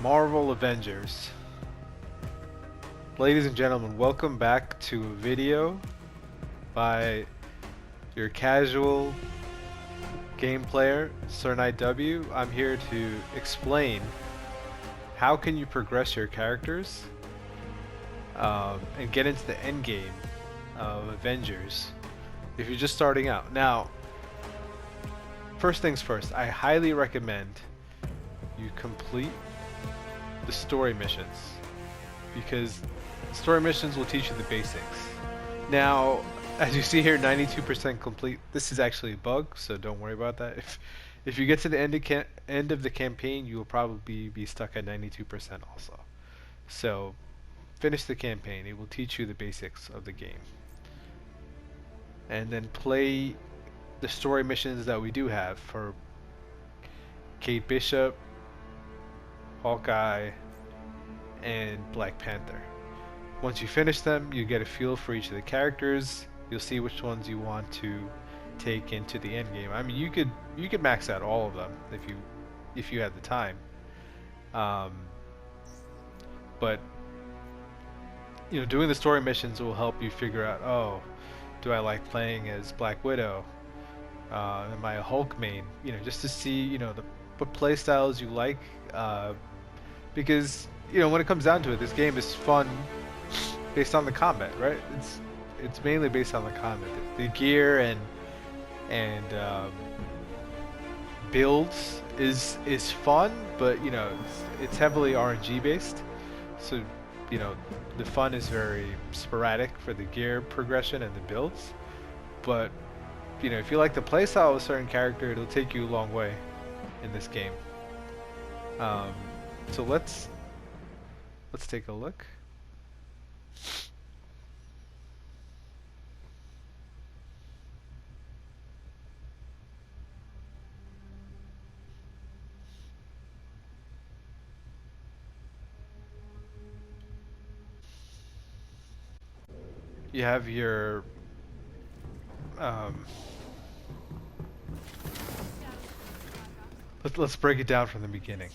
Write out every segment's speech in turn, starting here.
Marvel Avengers. Ladies and gentlemen, welcome back to a video by your casual game player, Sir Knight W. I'm here to explain how can you progress your characters and get into the end game of Avengers if you're just starting out. Now, first things first, I highly recommend you complete the story missions, because story missions will teach you the basics. Now, as you see here, 92% complete. This is actually a bug, so don't worry about that. If you get to the end of the campaign, you will probably be stuck at 92% also. So finish the campaign. It will teach you the basics of the game. And then play the story missions that we do have for Kate Bishop, Hawkeye, and Black Panther. Once you finish them, you get a feel for each of the characters. You'll see which ones you want to take into the end game. I mean, you could max out all of them if you had the time. But doing the story missions will help you figure out, oh, do I like playing as Black Widow? Am I a Hulk main? Just to see what play styles you like. Because when it comes down to it, this game is fun based on the combat, right? It's mainly based on the combat. The gear and builds is fun, but it's heavily RNG based. So the fun is very sporadic for the gear progression and the builds. But if you like the playstyle of a certain character, it'll take you a long way in this game. So let's take a look. You have your let's break it down from the beginning.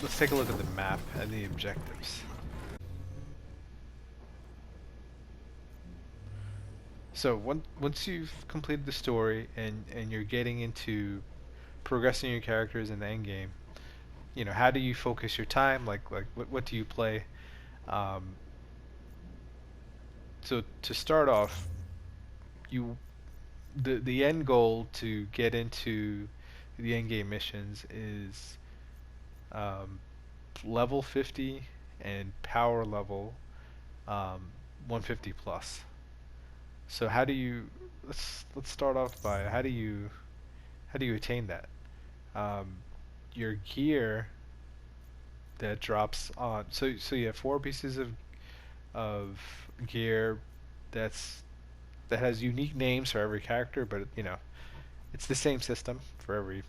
Let's take a look at the map and the objectives. So once you've completed the story and you're getting into progressing your characters in the end game, how do you focus your time? Like what do you play? So to start off, the end goal to get into the end game missions is level 50 and power level 150 plus. So how do you let's start off by how do you attain that? Your gear that drops on, so you have 4 pieces of gear that has unique names for every character, but it's the same system for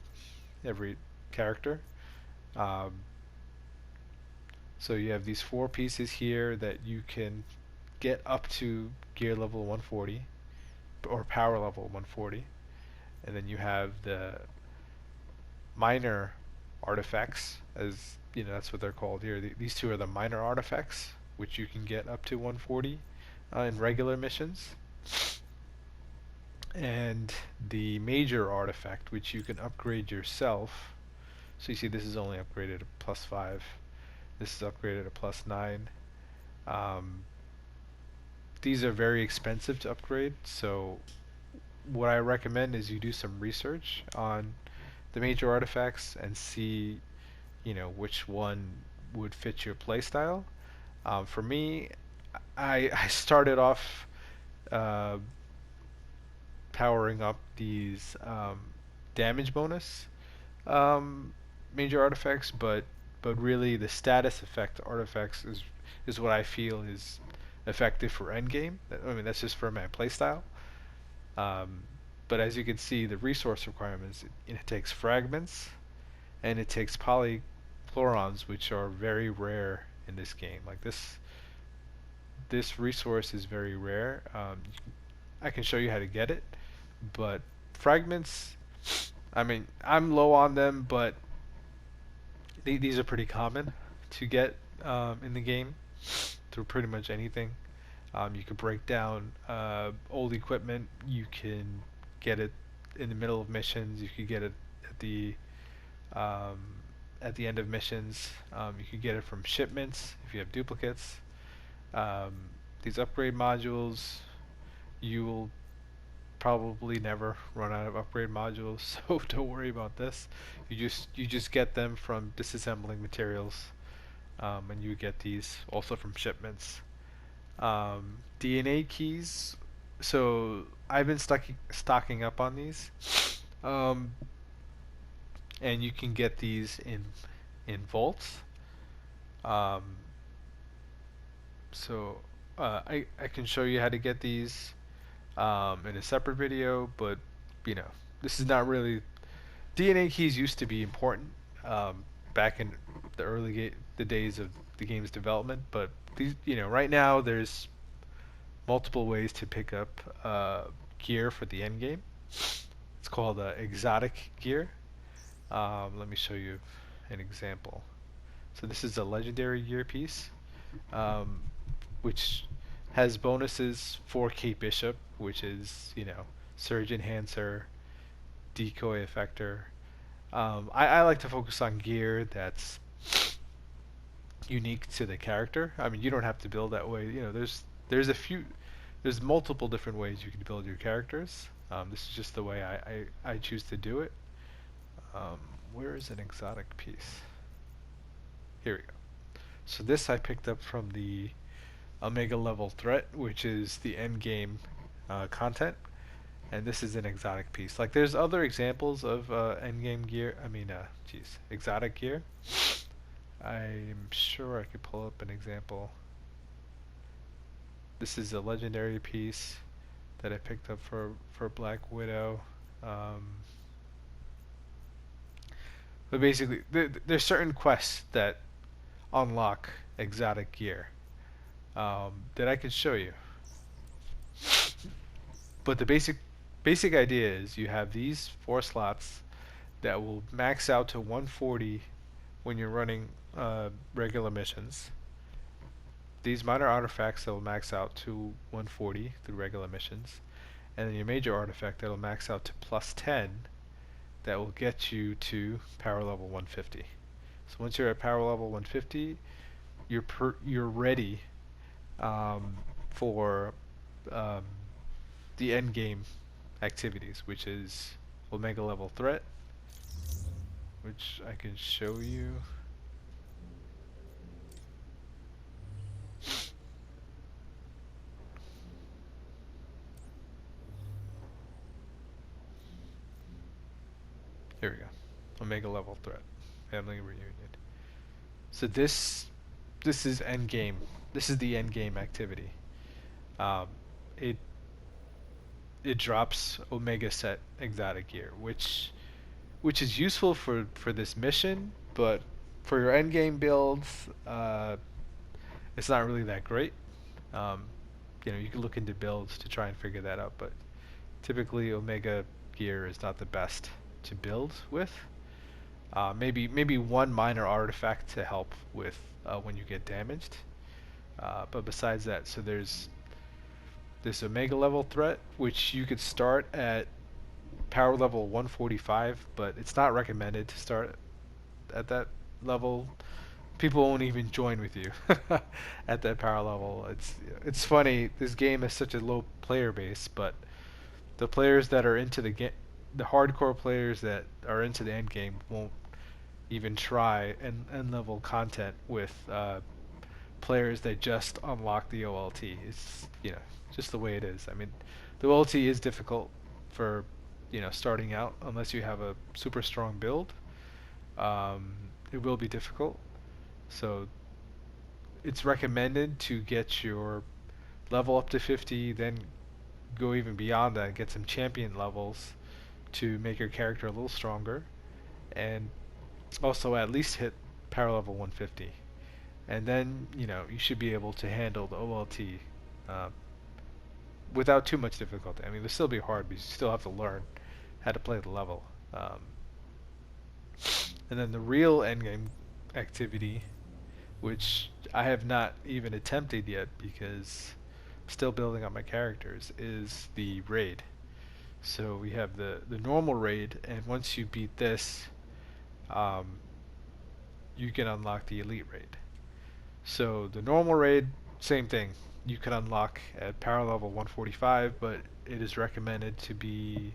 every character. So you have these 4 pieces here that you can get up to gear level 140 or power level 140, and then you have the minor artifacts, as that's what they're called here. These 2 are the minor artifacts, which you can get up to 140 in regular missions, and the major artifact, which you can upgrade yourself. So you see this is only upgraded at +5. This is upgraded at +9. These are very expensive to upgrade, so what I recommend is you do some research on the major artifacts and see which one would fit your playstyle. For me, I started off powering up these damage bonus major artifacts, but really the status effect artifacts is what I feel is effective for endgame. I mean, that's just for my playstyle. But as you can see, the resource requirements, it takes fragments and it takes polychlorons, which are very rare in this game. Like this resource is very rare. I can show you how to get it, but fragments, I mean, I'm low on them, but these are pretty common to get in the game through pretty much anything. You could break down old equipment. You can get it in the middle of missions. You could get it at the um, at the end of missions. You could get it from shipments if you have duplicates. Um, these upgrade modules, you will probably never run out of upgrade modules, so don't worry about this. You just get them from disassembling materials, and you get these also from shipments. DNA keys. So I've been stocking up on these, um, and you can get these in vaults. Um, so I can show you how to get these in a separate video, but you know this is not really. DNA keys used to be important back in the the days of the game's development, but these, right now there's multiple ways to pick up gear for the end game. It's called exotic gear. Let me show you an example. So this is a legendary gear piece, um, which has bonuses for Kate Bishop, which is, Surge Enhancer, Decoy Effector. I like to focus on gear that's unique to the character. I mean, you don't have to build that way. There's multiple different ways you can build your characters. This is just the way I choose to do it. Where is an exotic piece? Here we go. So this I picked up from the Omega level threat, which is the end game content, and this is an exotic piece. Like there's other examples of end game gear. Exotic gear. I'm sure I could pull up an example. This is a legendary piece that I picked up for Black Widow. But basically, there's certain quests that unlock exotic gear that I can show you. But the basic idea is you have these 4 slots that will max out to 140 when you're running regular missions. These minor artifacts that will max out to 140 through regular missions, and then your major artifact that will max out to plus 10 that will get you to power level 150. So once you're at power level 150, you're ready for the end game activities, which is Omega level threat, which I can show you. Here we go. Omega level threat. Family reunion. So this is end game. This is the end game activity. It drops Omega set exotic gear, which is useful for this mission, but for your end game builds, it's not really that great. You can look into builds to try and figure that out, but typically Omega gear is not the best to build with. Maybe one minor artifact to help with when you get damaged. But besides that, so there's this Omega level threat, which you could start at power level 145, but it's not recommended to start at that level. People won't even join with you at that power level. It's funny, this game has such a low player base, but the players that are into the hardcore players that are into the end game won't even try end level content with players that just unlock the OLT. It's just the way it is. I mean, the OLT is difficult for starting out unless you have a super strong build. It will be difficult. So it's recommended to get your level up to 50, then go even beyond that, get some champion levels to make your character a little stronger, and also at least hit power level 150. And then you should be able to handle the OLT without too much difficulty. I mean, it'll still be hard because you still have to learn how to play the level. And then the real endgame activity, which I have not even attempted yet because I'm still building up my characters, is the raid. So we have the normal raid, and once you beat this, um, you can unlock the elite raid. So the normal raid, same thing. You can unlock at power level 145, but it is recommended to be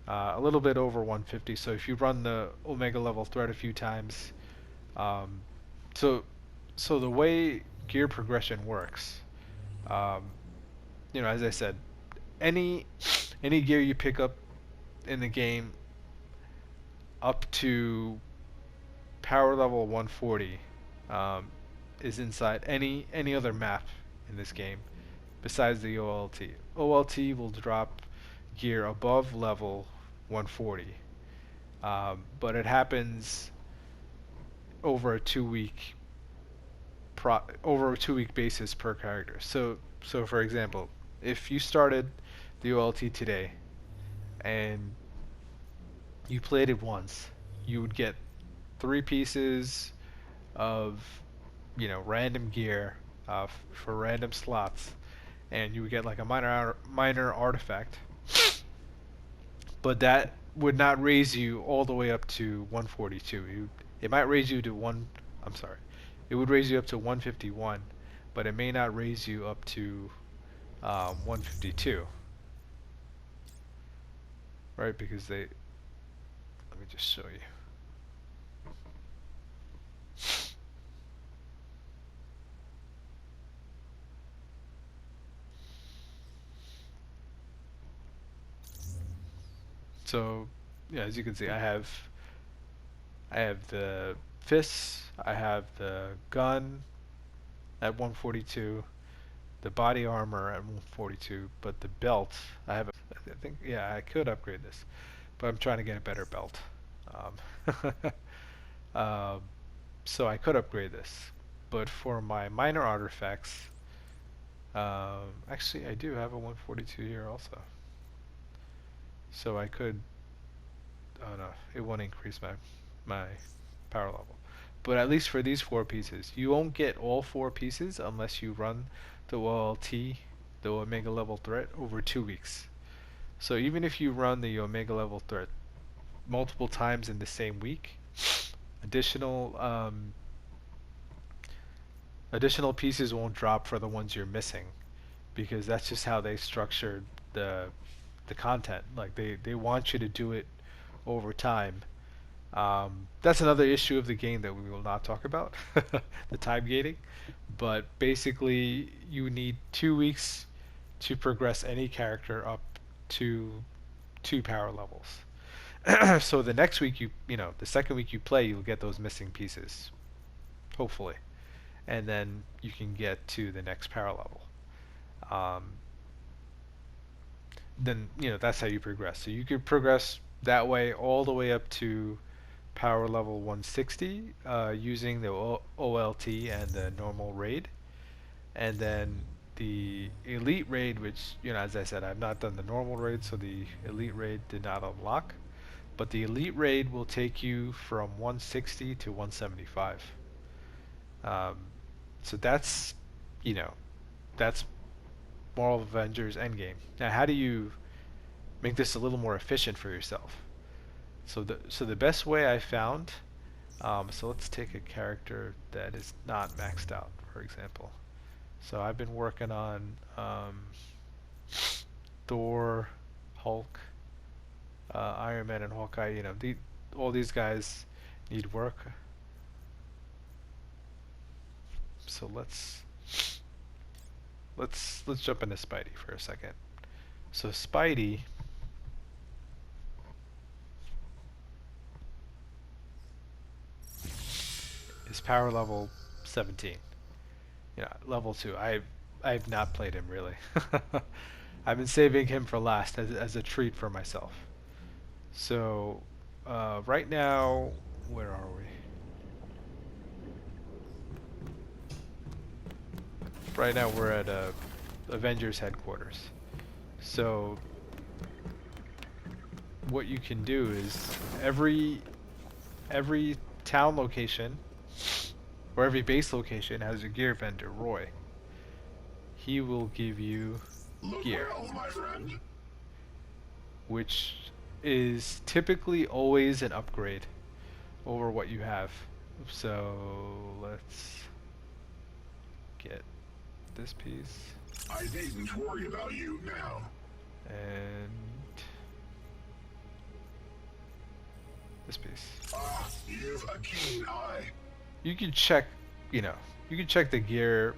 a little bit over 150. So if you run the Omega level threat a few times, um, so so the way gear progression works, um, as I said, any any gear you pick up in the game up to power level 140 um, is inside any other map in this game besides the OLT. OLT will drop gear above level 140, but it happens over a 2 week over a 2 week basis per character. So for example, if you started the OLT today and you played it once, you would get 3 pieces of random gear for random slots, and you would get like a minor artifact, but that would not raise you all the way up to 142. It might raise you to one. I'm sorry, it would raise you up to 151, but it may not raise you up to 152, right? Because they. Let me just show you. So, yeah, as you can see, I have the fists, I have the gun at 142, the body armor at 142, but the belt, I think, yeah, I could upgrade this, but I'm trying to get a better belt. Um, um, so I could upgrade this, but for my minor artifacts, actually I do have a 142 here also. So I could, oh no, it won't increase my power level. But at least for these 4 pieces, you won't get all 4 pieces unless you run the OLT, the Omega level threat, over 2 weeks. So even if you run the Omega level threat multiple times in the same week, additional additional pieces won't drop for the ones you're missing, because that's just how they structured the content. Like they want you to do it over time. That's another issue of the game that we will not talk about, the time gating. But basically, you need 2 weeks to progress any character up to 2 power levels. So the next week the second week you play, you'll get those missing pieces, hopefully, and then you can get to the next power level. Um, then that's how you progress. So you could progress that way all the way up to power level 160 using the OLT and the normal raid, and then the elite raid, which as I said, I've not done the normal raid, so the elite raid did not unlock, but the elite raid will take you from 160 to 175. So that's Marvel Avengers Endgame. Now, how do you make this a little more efficient for yourself? So the best way I found, so let's take a character that is not maxed out, for example. So I've been working on Thor, Hulk, Iron Man, and Hawkeye. All these guys need work. So let's jump into Spidey for a second. So Spidey is power level 17. Level 2. I've not played him really. I've been saving him for last as a treat for myself. So right now, where are we? Right now we're at Avengers headquarters. So what you can do is every town location or every base location has a gear vendor, Roy. He will give you gear, My friend. which is typically always an upgrade over what you have. So let's get this piece. I needn't worry about you now. And this piece. Ah, you've a keen eye. You can check, you can check the gear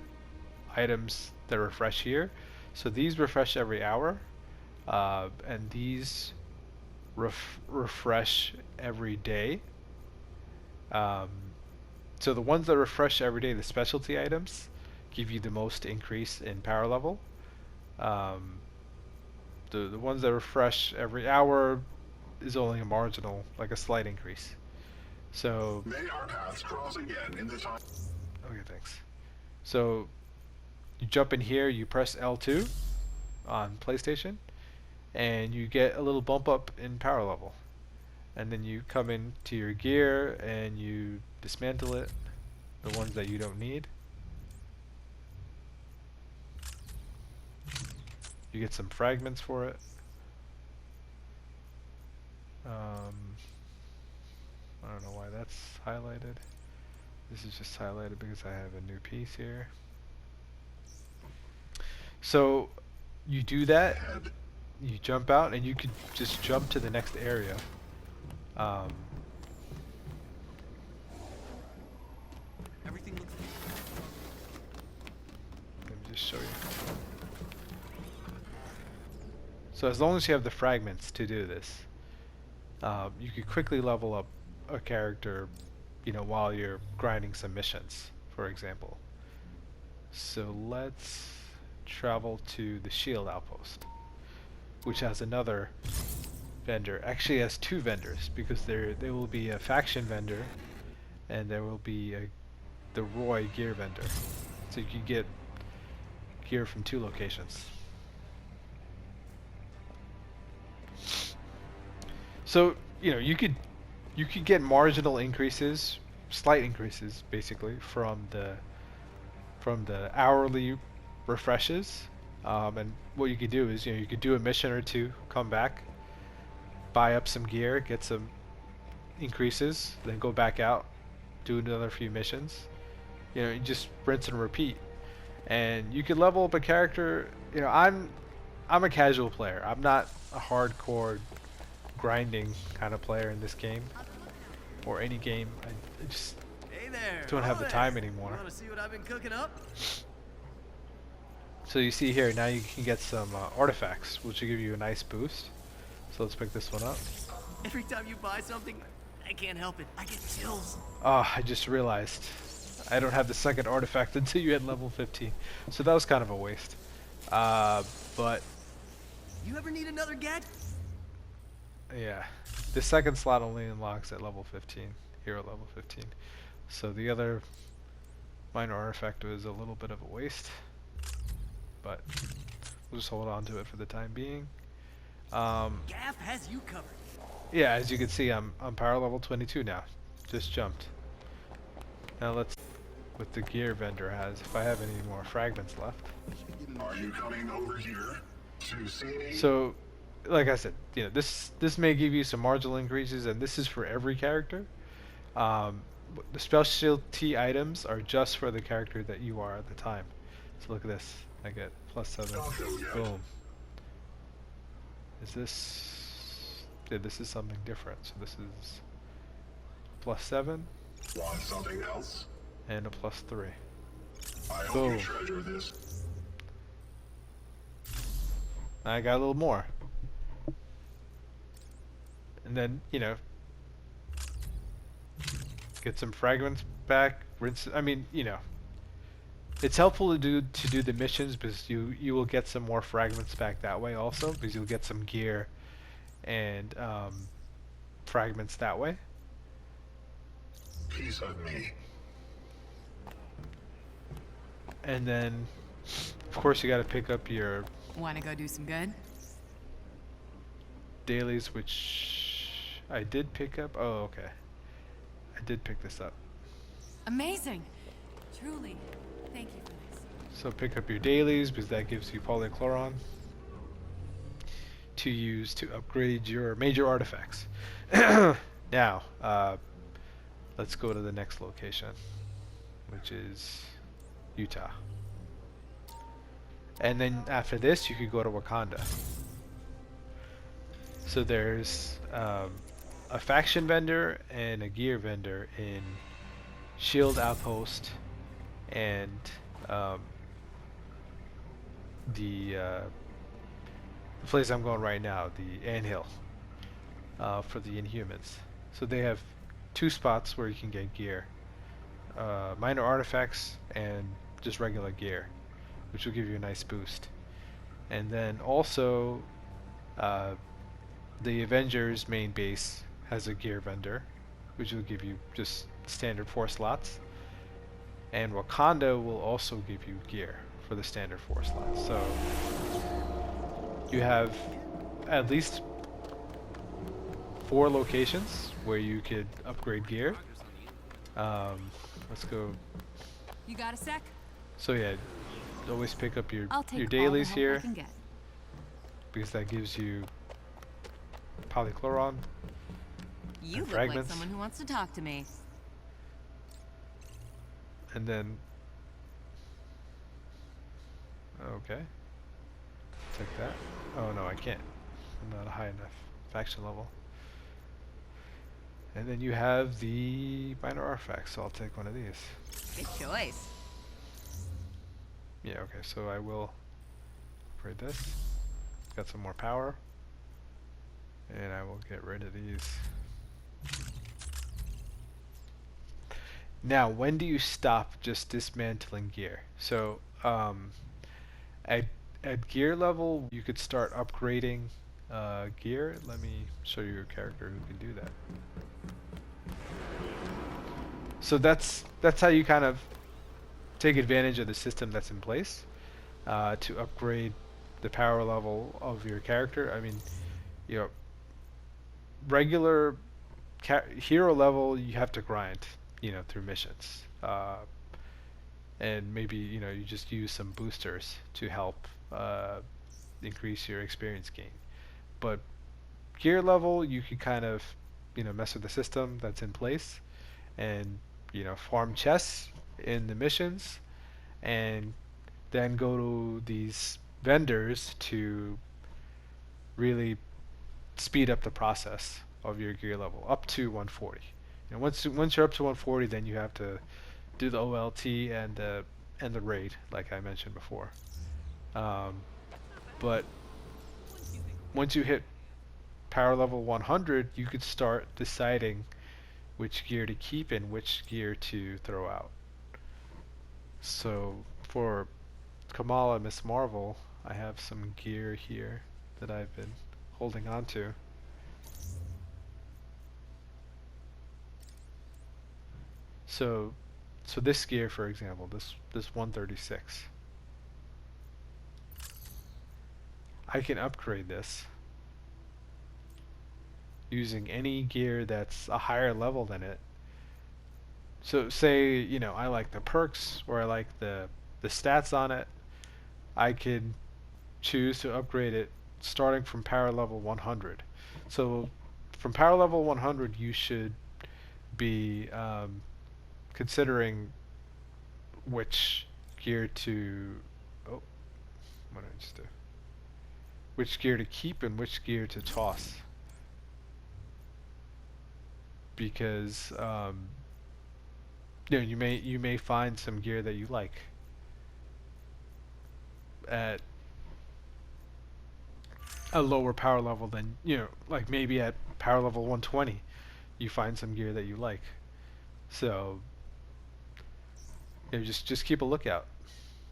items that refresh here. So these refresh every hour, and these refresh every day. Um, so the ones that refresh every day, the specialty items, give you the most increase in power level. Um, the ones that refresh every hour is only a marginal, like a slight increase. So May our paths cross again in the time. okay, thanks. So you jump in here, you press L2 on PlayStation, and you get a little bump up in power level. And then you come into your gear and you dismantle it, the ones that you don't need. You get some fragments for it. I don't know why that's highlighted. This is just highlighted because I have a new piece here. So you do that, you jump out, and you could just jump to the next area. Everything looks good. Let me just show you. So as long as you have the fragments to do this, you could quickly level up a character, while you're grinding some missions, for example. So let's travel to the shield outpost, which has another vendor. Actually, it has two vendors because there will be a faction vendor, and there will be the Roy gear vendor. So you can get gear from two locations. So you could get marginal increases, slight increases, basically from the hourly refreshes. And what you could do is you could do a mission or two, come back, buy up some gear, get some increases, then go back out, do another few missions. You just rinse and repeat. And you could level up a character. I'm a casual player. I'm not a hardcore grinding kind of player in this game or any game. I just don't have the time anymore. You want to see what I've been cooking up? So you see here, now you can get some artifacts, which will give you a nice boost. So let's pick this one up. Every time you buy something, I can't help it. I get chills. Oh, I just realized I don't have the second artifact until you hit level 15. So that was kind of a waste. But You ever need another gadget? yeah, the second slot only unlocks at level 15, hero level 15. So the other minor artifact was a little bit of a waste, but we'll just hold on to it for the time being. Gaff has you covered. Yeah, as you can see, I'm power level 22 now. Just jumped. Now let's, what the gear vendor has, if I have any more fragments left. Are you coming over here to see me? So, like I said, this may give you some marginal increases, and this is for every character. The specialty items are just for the character that you are at the time. So look at this. I get +7. Boom. Is this... Yeah, this is something different. So this is +7 Want something else? and a +3. I hope Boom. you treasure this. I got a little more. And then, get some fragments back, rinse. I mean, it's helpful to do the missions because you will get some more fragments back that way also, because you'll get some gear and fragments that way. Piece of me. And then, of course, you got to pick up your Want to go do some good? dailies, which I did pick up. Oh, okay. I did pick this up. Amazing. Truly, thank you for this. So pick up your dailies because that gives you polychloron to use to upgrade your major artifacts. Now, let's go to the next location, which is Utah. And then after this, you could go to Wakanda. So there's a faction vendor and a gear vendor in Shield Outpost and the place I'm going right now, the Anthill, for the Inhumans. So they have two spots where you can get gear. Minor artifacts and just regular gear, which will give you a nice boost. And then also, the Avengers main base has a gear vendor, which will give you just standard 4 slots. And Wakanda will also give you gear for the standard 4 slots. So you have at least 4 locations where you could upgrade gear. Let's go. You got a sec? So yeah, always pick up your I'll take all the dailies help here I can get. because that gives you polychloron. You look fragments. like someone who wants to talk to me. And then, okay, take that. Oh no, I can't. I'm not a high enough faction level. And then you have the minor artifacts, so I'll take one of these. Good choice. Yeah, okay, so I will upgrade this. It's got some more power. And I will get rid of these. Now, when do you stop just dismantling gear? So, at gear level, you could start upgrading gear. Let me show you a character who can do that. So that's how you kind of take advantage of the system that's in place to upgrade the power level of your character. I mean, you know, regular hero level, you have to grind, you know, through missions, and maybe, you know, you just use some boosters to help increase your experience gain. But gear level, you can kind of, you know, mess with the system that's in place, and, you know, farm chests in the missions, and then go to these vendors to really speed up the process of your gear level up to 140. And once you're up to 140, then you have to do the OLT and the raid, like I mentioned before. But once you hit power level 100, you could start deciding which gear to keep and which gear to throw out. So for Kamala, Miss Marvel, I have some gear here that I've been holding on to. So this gear, for example, this 136, I can upgrade this using any gear that's a higher level than it. So say, you know, I like the perks or I like the stats on it, I can choose to upgrade it starting from power level 100. So from power level 100, you should be considering which gear to what did I just do? Which gear to keep and which gear to toss, because you know, you may find some gear that you like at a lower power level than, you know, like maybe at power level 120 you find some gear that you like. So, you know, just keep a lookout.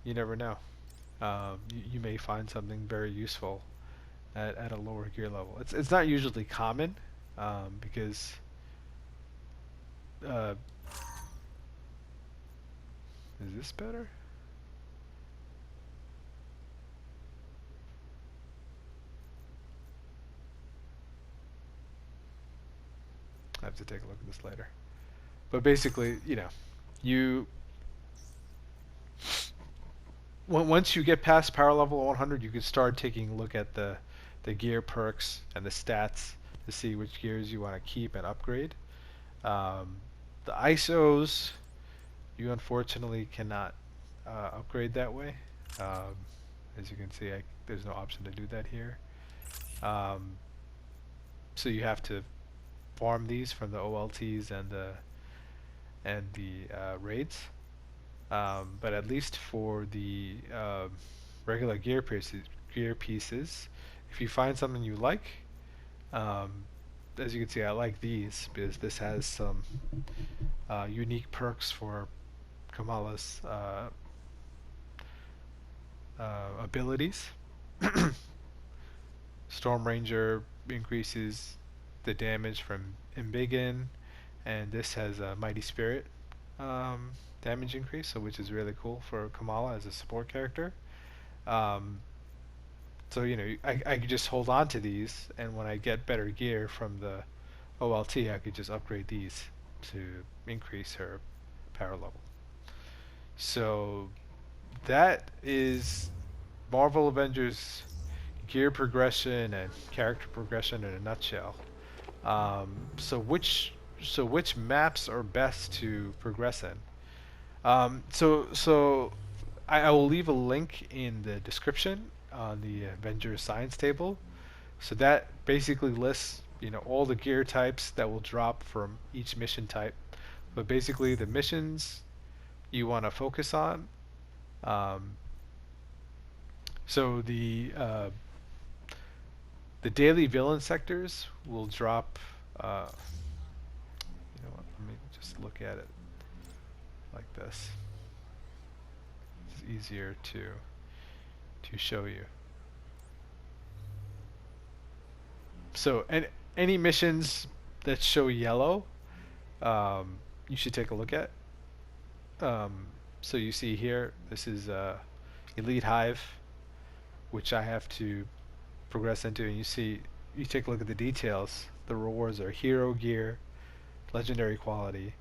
You never know. You may find something very useful at a lower gear level. It's not usually common, because is this better? I have to take a look at this later. But basically, you know, you once you get past power level 100, you can start taking a look at the gear perks and the stats to see which gears you want to keep and upgrade. The ISOs, you unfortunately cannot upgrade that way. As you can see, there's no option to do that here. So you have to farm these from the OLTs and the raids. But at least for the regular gear pieces, if you find something you like, as you can see, I like these because this has some unique perks for Kamala's abilities. Storm Ranger increases the damage from Embiggen, and this has a Mighty Spirit damage increase, so which is really cool for Kamala as a support character. So you know, I could just hold on to these, and when I get better gear from the OLT, I could just upgrade these to increase her power level. So that is Marvel Avengers gear progression and character progression in a nutshell. So which maps are best to progress in? So I will leave a link in the description on the Avengers science table. So that basically lists, you know, all the gear types that will drop from each mission type. But basically the missions you want to focus on. So the daily villain sectors will drop. You know what? Let me just look at it like this. It's easier to show you. So, and any missions that show yellow, you should take a look at. So you see here, this is Elite Hive, which I have to progress into, and you take a look at the details. The rewards are hero gear, legendary quality,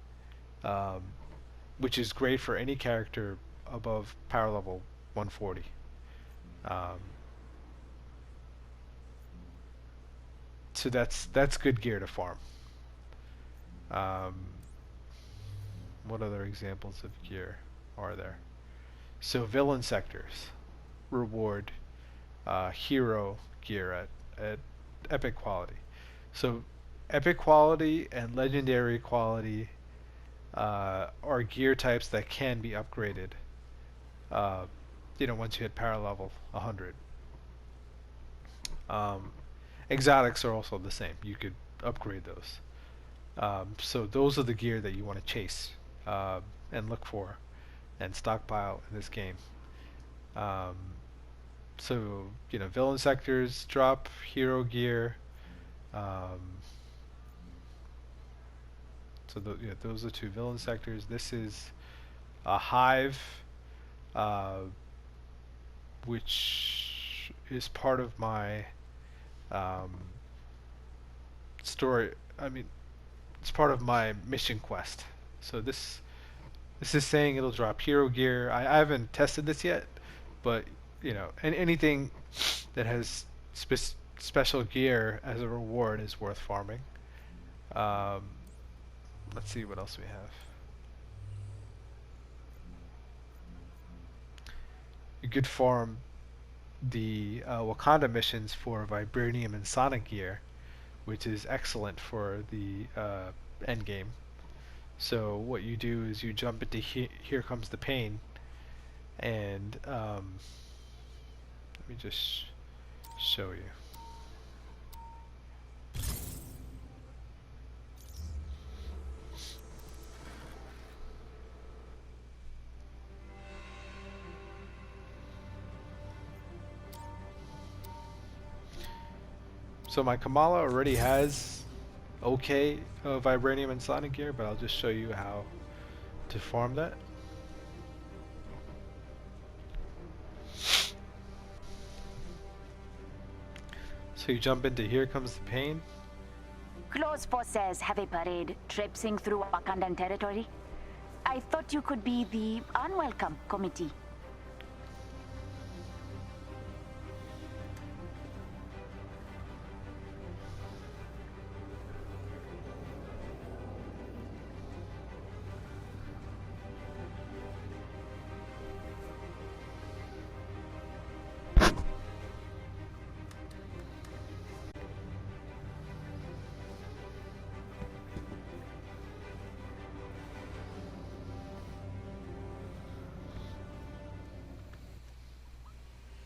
which is great for any character above power level 140. So that's good gear to farm. What other examples of gear are there? So villain sectors reward hero gear at epic quality. So epic quality and legendary quality are gear types that can be upgraded. You know, once you hit power level 100. Exotics are also the same. You could upgrade those. So those are the gear that you want to chase and look for and stockpile in this game. So, you know, villain sectors drop hero gear. So yeah, those are two villain sectors. This is a Hive, which is part of my story. I mean, it's part of my mission quest. So this is saying it'll drop hero gear. I haven't tested this yet, but you know, anything that has special gear as a reward is worth farming. Let's see what else we have. You could farm the Wakanda missions for Vibranium and Sonic gear, which is excellent for the end game. So what you do is you jump into Here Comes the Pain, and let me just show you. So my Kamala already has okay Vibranium and Sonic gear, but I'll just show you how to farm that. So you jump into Here Comes the Pain. Close forces have a parade traipsing through Wakandan territory. I thought you could be the unwelcome committee.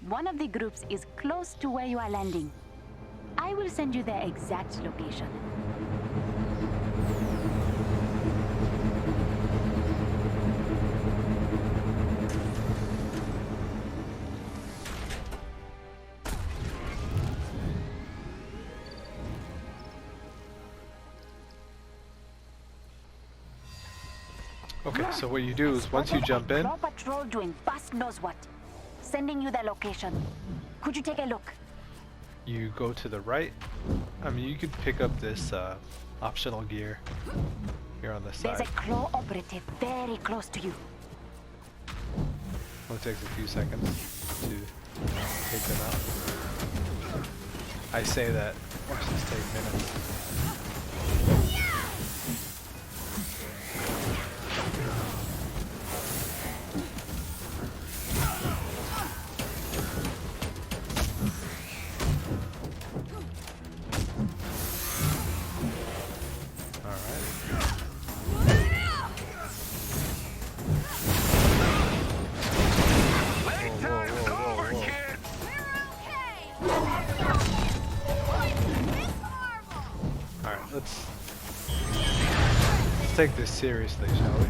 One of the groups is close to where you are landing. I will send you their exact location. Okay, so what you do is once you jump in, Claw patrol doing bust knows what. Sending you their location. Could you take a look? you go to the right. I mean, you could pick up this optional gear here on the There's side. a claw operative very close to you. It takes a few seconds to take them out. I say that, watch this take minutes. Let's take this seriously, shall we?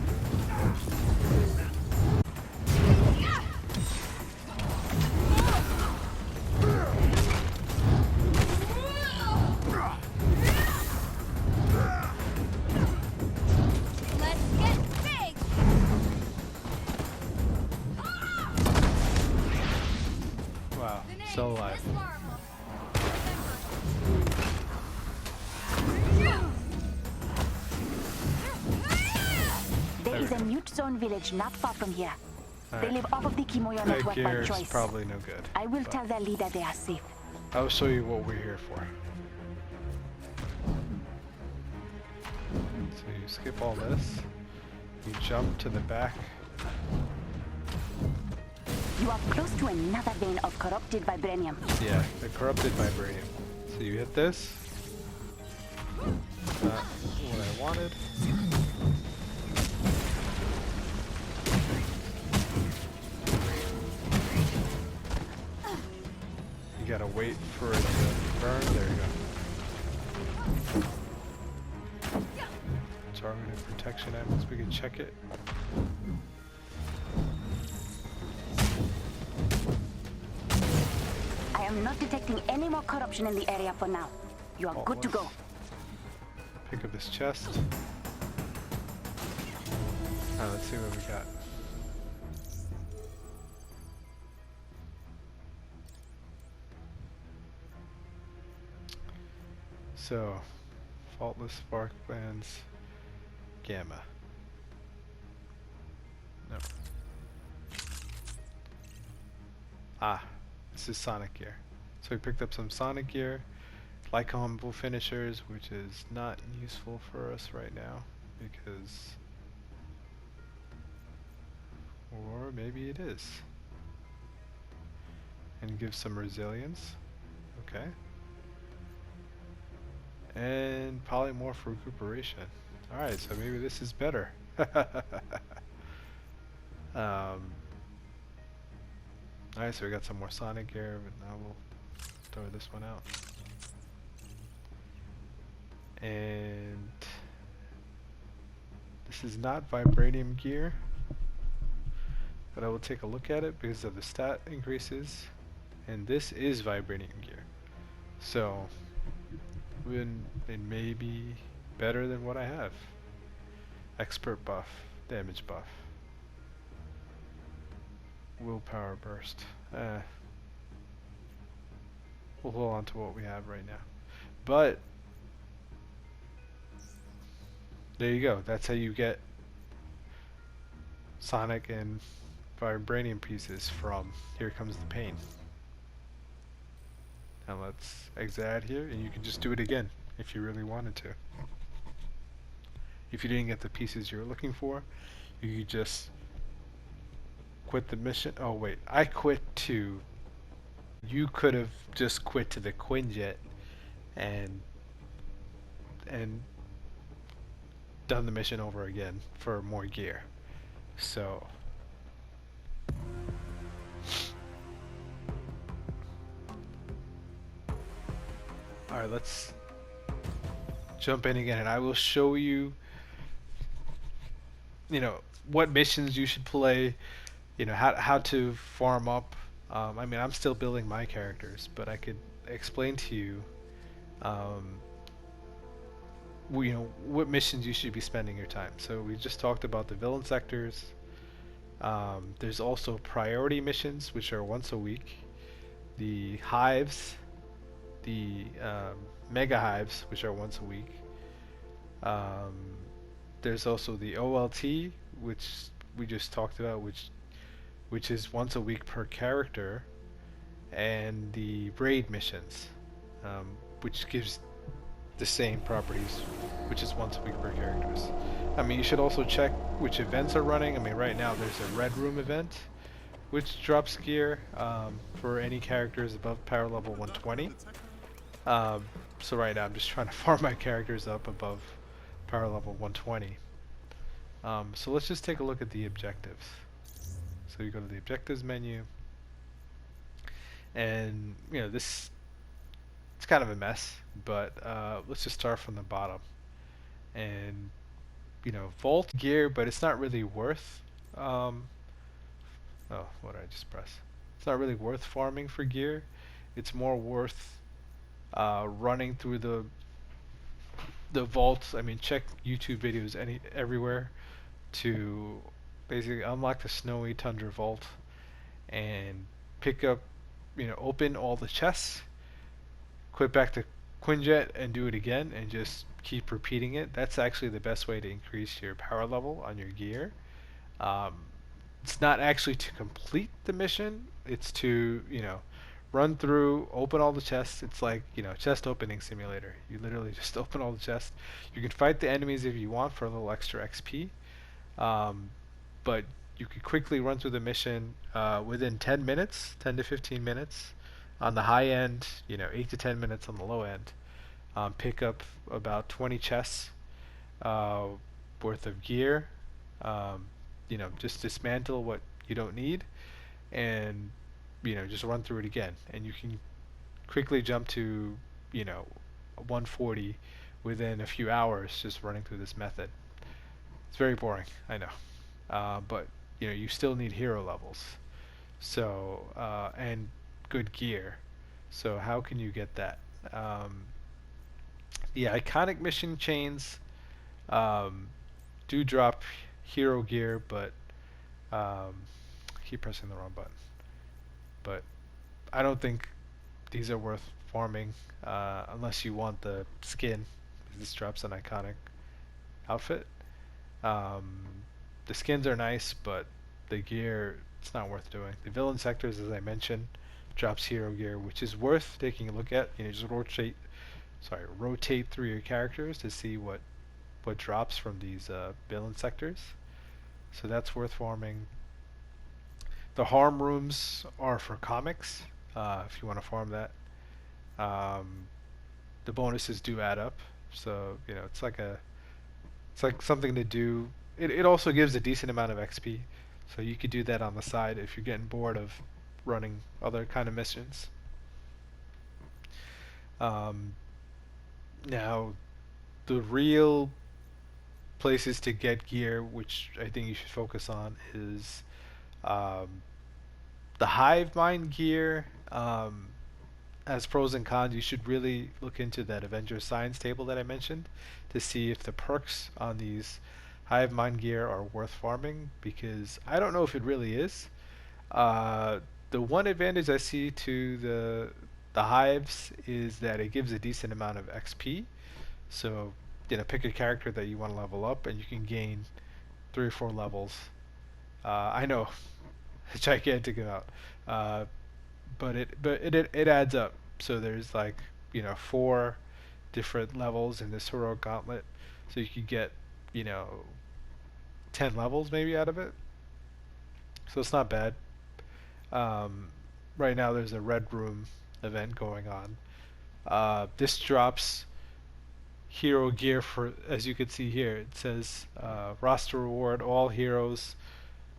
Let's get big! Wow, still alive. There is a mute zone village not far from here. They Alright. live off of the Kimoyo That network gear by is choice. probably no good. I will but tell their leader they are safe. I'll show you what we're here for. So you skip all this. You jump to the back. You are close to another vein of corrupted vibranium. Yeah, the corrupted vibranium. So you hit this. Not what I wanted. You gotta wait for it to burn. There you go. Targeted protection items. We can check it. I am not detecting any more corruption in the area for now. You are good to go. Pick up this chest. Alright, let's see what we got. So, faultless spark bands, gamma. No. Ah, this is Sonic gear. So we picked up some Sonic gear, like combo finishers, which is not useful for us right now because, or maybe it is. And give some resilience. Okay. And polymorph recuperation. Alright, so maybe this is better. Alright, so we got some more Sonic gear, but now we'll throw this one out. And this is not Vibranium gear, but I will take a look at it because of the stat increases. And this is Vibranium gear. So it may be better than what I have. Expert buff, damage buff, willpower burst. We'll hold on to what we have right now. But there you go. That's how you get Sonic and Vibranium pieces from Here Comes the Pain. Now let's exit out here, and you can just do it again if you really wanted to. If you didn't get the pieces you were looking for, you could just quit the mission. Oh wait, I quit to... You could have just quit to the Quinjet and done the mission over again for more gear. So Alright, let's jump in again, and I will show you, what missions you should play, how to farm up. I mean, I'm still building my characters, but I could explain to you, what missions you should be spending your time. So we just talked about the villain sectors. There's also priority missions, which are once a week. The hives, the mega hives, which are once a week. There's also the OLT, which we just talked about, which is once a week per character, and the raid missions, which gives the same properties, which is once a week per characters. I mean, you should also check which events are running. I mean, right now there's a Red Room event, which drops gear for any characters above power level 120. So right now I'm just trying to farm my characters up above power level 120. So let's just take a look at the objectives. So you go to the objectives menu, and this, it's kind of a mess, but let's just start from the bottom. And vault gear, but it's not really worth oh, what did I just press? It's not really worth farming for gear. It's more worth running through the vaults. I mean, check YouTube videos everywhere to basically unlock the Snowy Tundra vault and pick up, open all the chests, quit back to Quinjet and do it again, and just keep repeating it. That's actually the best way to increase your power level on your gear. It's not actually to complete the mission, it's to run through, open all the chests. It's like chest opening simulator. You literally just open all the chests. You can fight the enemies if you want for a little extra XP, but you could quickly run through the mission within 10 minutes, 10 to 15 minutes on the high end, 8 to 10 minutes on the low end. Pick up about 20 chests worth of gear. Just dismantle what you don't need, and just run through it again, and you can quickly jump to 140 within a few hours just running through this method. It's very boring, I know, but you still need hero levels, so and good gear. So how can you get that? The iconic mission chains do drop hero gear, but I keep pressing the wrong button. But I don't think these are worth farming unless you want the skin. This drops an iconic outfit. The skins are nice, but the gear, it's not worth doing. The villain sectors, as I mentioned, drops hero gear, which is worth taking a look at. Just rotate through your characters to see what drops from these villain sectors. So that's worth farming. The harm rooms are for comics, if you want to farm that. The bonuses do add up, so it's like something to do. It also gives a decent amount of XP, so you could do that on the side if you're getting bored of running other kind of missions. Now, the real places to get gear, which I think you should focus on, is the Hive Mind gear. As pros and cons, you should really look into that Avengers science table that I mentioned to see if the perks on these Hive Mind gear are worth farming, because I don't know if it really is. The one advantage I see to the hives is that it gives a decent amount of XP. So pick a character that you want to level up, and you can gain 3 or 4 levels. I know, a gigantic amount, but it adds up. So there's 4 different levels in this heroic gauntlet, so you could get 10 levels maybe out of it. So it's not bad. Right now there's a Red Room event going on. This drops hero gear for, as you can see here, it says roster reward all heroes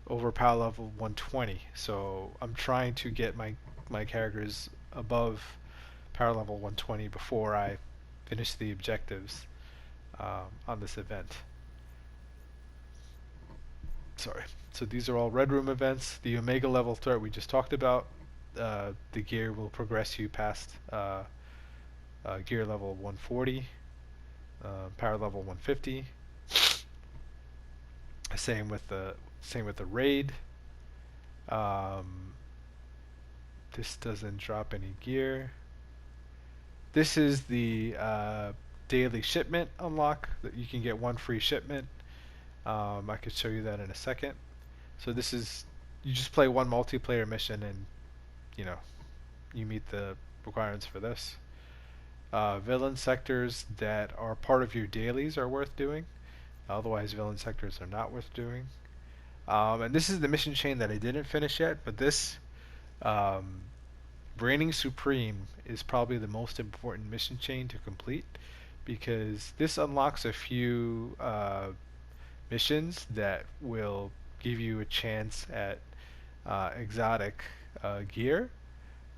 over power level 120. So I'm trying to get my characters above power level 120 before I finish the objectives on this event. Sorry. So these are all Red Room events. The Omega level threat we just talked about. The gear will progress you past gear level 140, power level 150. Same with the raid. This doesn't drop any gear. This is the daily shipment unlock that you can get one free shipment. I could show you that in a second. So this is, you just play one multiplayer mission and you meet the requirements for this. Villain sectors that are part of your dailies are worth doing. Otherwise, villain sectors are not worth doing. And this is the mission chain that I didn't finish yet, but this Reigning Supreme is probably the most important mission chain to complete, because this unlocks a few missions that will give you a chance at exotic gear.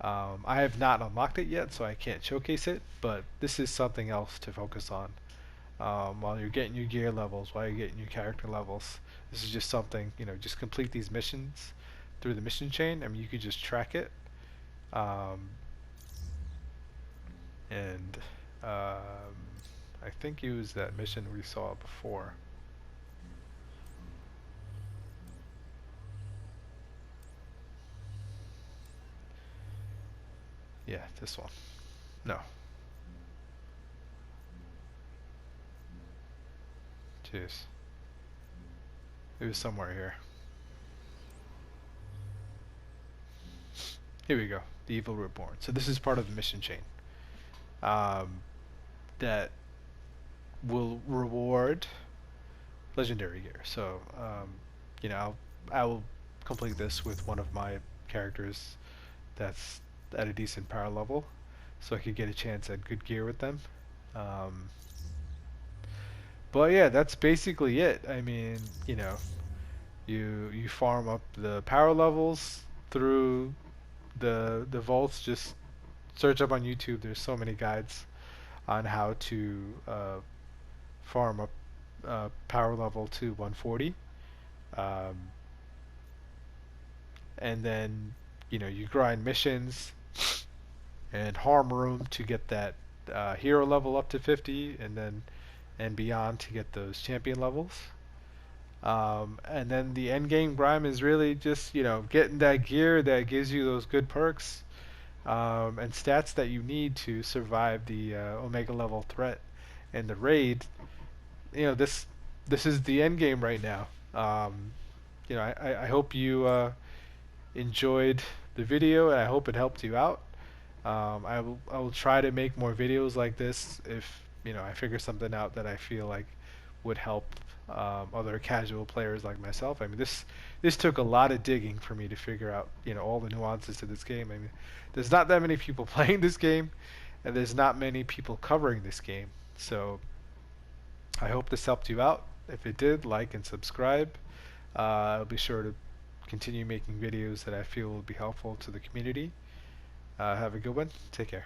I have not unlocked it yet, so I can't showcase it, but this is something else to focus on while you're getting your gear levels, while you're getting your character levels. This is just something, just complete these missions through the mission chain. I mean, you could just track it. I think it was that mission we saw before. Yeah, this one. No. Jeez. It was somewhere here. Here we go. The Evil Reborn. So this is part of the mission chain. That will reward legendary gear. So, I will complete this with one of my characters that's at a decent power level, so I could get a chance at good gear with them. But yeah, that's basically it. I mean, you farm up the power levels through the vaults. Just search up on YouTube. There's so many guides on how to farm up power level to 140. And then you grind missions and harm room to get that hero level up to 50, and beyond to get those champion levels. And then the end game grind is really just getting that gear that gives you those good perks and stats that you need to survive the Omega level threat and the raid. This is the end game right now. I hope you enjoyed the video, and I hope it helped you out. I will try to make more videos like this if I figure something out that I feel like would help other casual players like myself. I mean, this took a lot of digging for me to figure out all the nuances to this game. I mean, there's not that many people playing this game, and there's not many people covering this game. So I hope this helped you out. If it did, like and subscribe. I'll be sure to continue making videos that I feel will be helpful to the community. Have a good one. Take care.